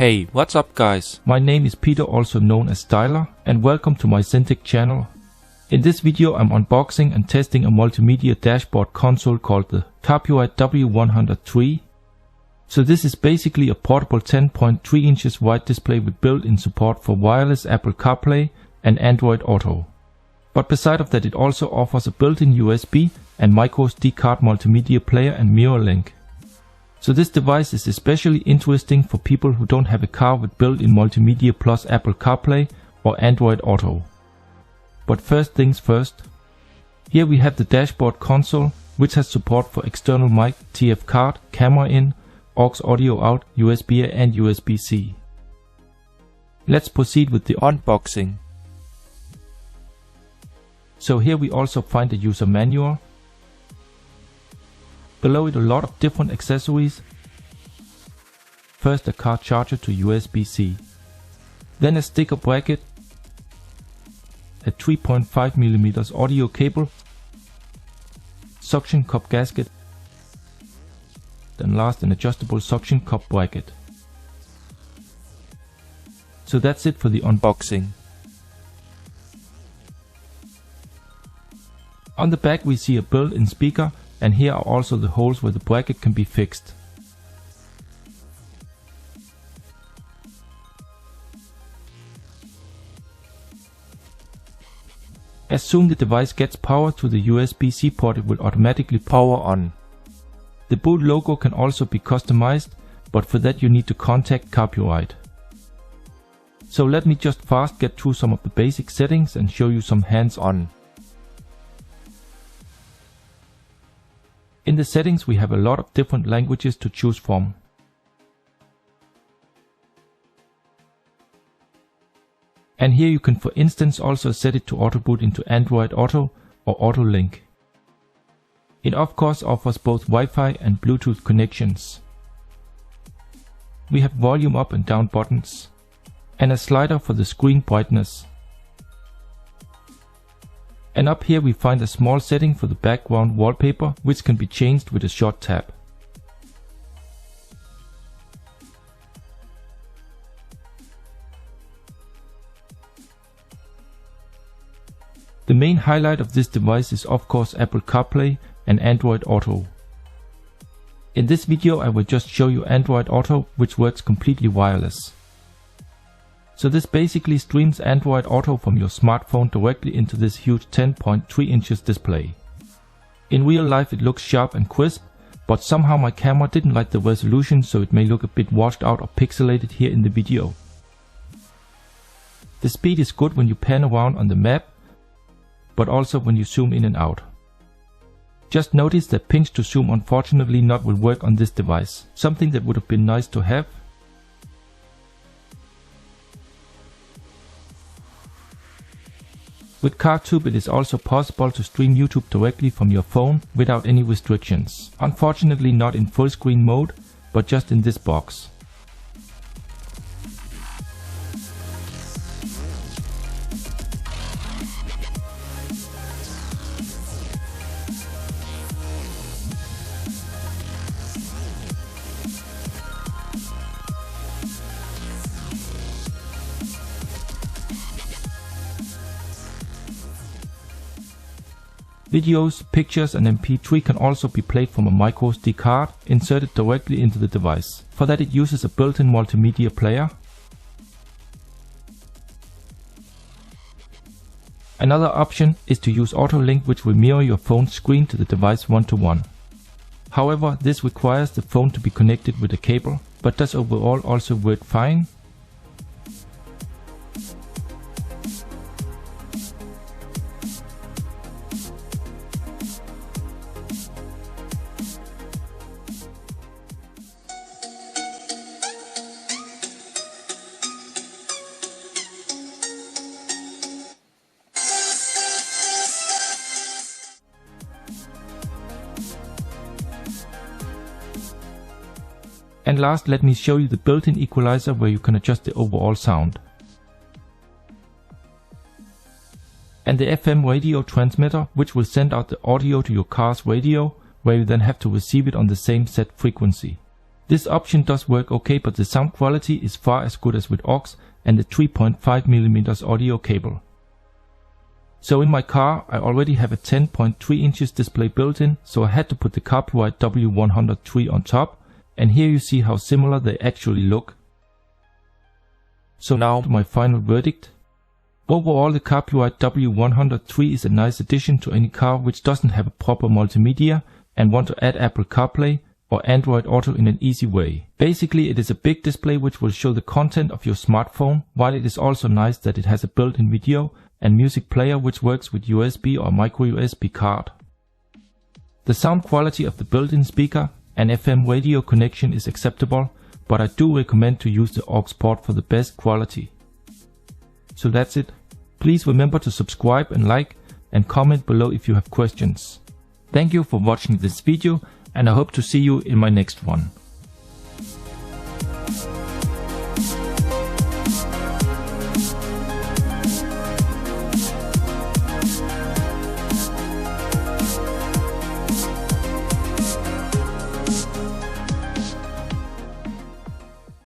Hey, what's up guys? My name is Peter, also known as Styler, and welcome to my Syntech channel. In this video I'm unboxing and testing a multimedia dashboard console called the Carpuride W103. So this is basically a portable 10.3 inches wide display with built-in support for wireless Apple CarPlay and Android Auto. But beside of that, it also offers a built-in USB and MicroSD card multimedia player and mirror link. So this device is especially interesting for people who don't have a car with built-in multimedia plus Apple CarPlay or Android Auto. But first things first. Here we have the dashboard console, which has support for external mic, TF card, camera in, aux audio out, USB A and USB-C. Let's proceed with the unboxing. So here we also find the user manual. Below it a lot of different accessories. First a car charger to USB-C. Then a sticker bracket, a 3.5mm audio cable, suction cup gasket, and last an adjustable suction cup bracket. So that's it for the unboxing. On the back we see a built-in speaker, and here are also the holes where the bracket can be fixed. As soon as the device gets power to the USB-C port, it will automatically power on. The boot logo can also be customized, but for that you need to contact Carpuride. So let me just fast get through some of the basic settings and show you some hands-on. In the settings we have a lot of different languages to choose from. And here you can for instance also set it to auto boot into Android Auto or AutoLink. It of course offers both Wi-Fi and Bluetooth connections. We have volume up and down buttons and a slider for the screen brightness. And up here we find a small setting for the background wallpaper, which can be changed with a short tap. The main highlight of this device is of course Apple CarPlay and Android Auto. In this video I will just show you Android Auto, which works completely wireless. So this basically streams Android Auto from your smartphone directly into this huge 10.3 inches display. In real life it looks sharp and crisp, but somehow my camera didn't like the resolution, so it may look a bit washed out or pixelated here in the video. The speed is good when you pan around on the map, but also when you zoom in and out. Just notice that pinch to zoom unfortunately not will work on this device, something that would have been nice to have. With CarTube it is also possible to stream YouTube directly from your phone without any restrictions. Unfortunately not in full screen mode, but just in this box. Videos, pictures and MP3 can also be played from a MicroSD card inserted directly into the device. For that it uses a built-in multimedia player. Another option is to use AutoLink, which will mirror your phone's screen to the device one-to-one. However, this requires the phone to be connected with a cable, but does overall also work fine. And last, let me show you the built-in equalizer where you can adjust the overall sound. And the FM radio transmitter, which will send out the audio to your car's radio, where you then have to receive it on the same set frequency. This option does work okay, but the sound quality is far as good as with aux and the 3.5mm audio cable. So in my car I already have a 10.3 inches display built in, so I had to put the Carpuride W103 on top, and here you see how similar they actually look. So now my final verdict. Overall, the Carpuride W103 is a nice addition to any car which doesn't have a proper multimedia and want to add Apple CarPlay or Android Auto in an easy way. Basically, it is a big display which will show the content of your smartphone, while it is also nice that it has a built-in video and music player which works with USB or micro USB card. The sound quality of the built-in speaker and FM radio connection is acceptable, but I do recommend to use the aux port for the best quality. So that's it. Please remember to subscribe and like and comment below if you have questions. Thank you for watching this video, and I hope to see you in my next one.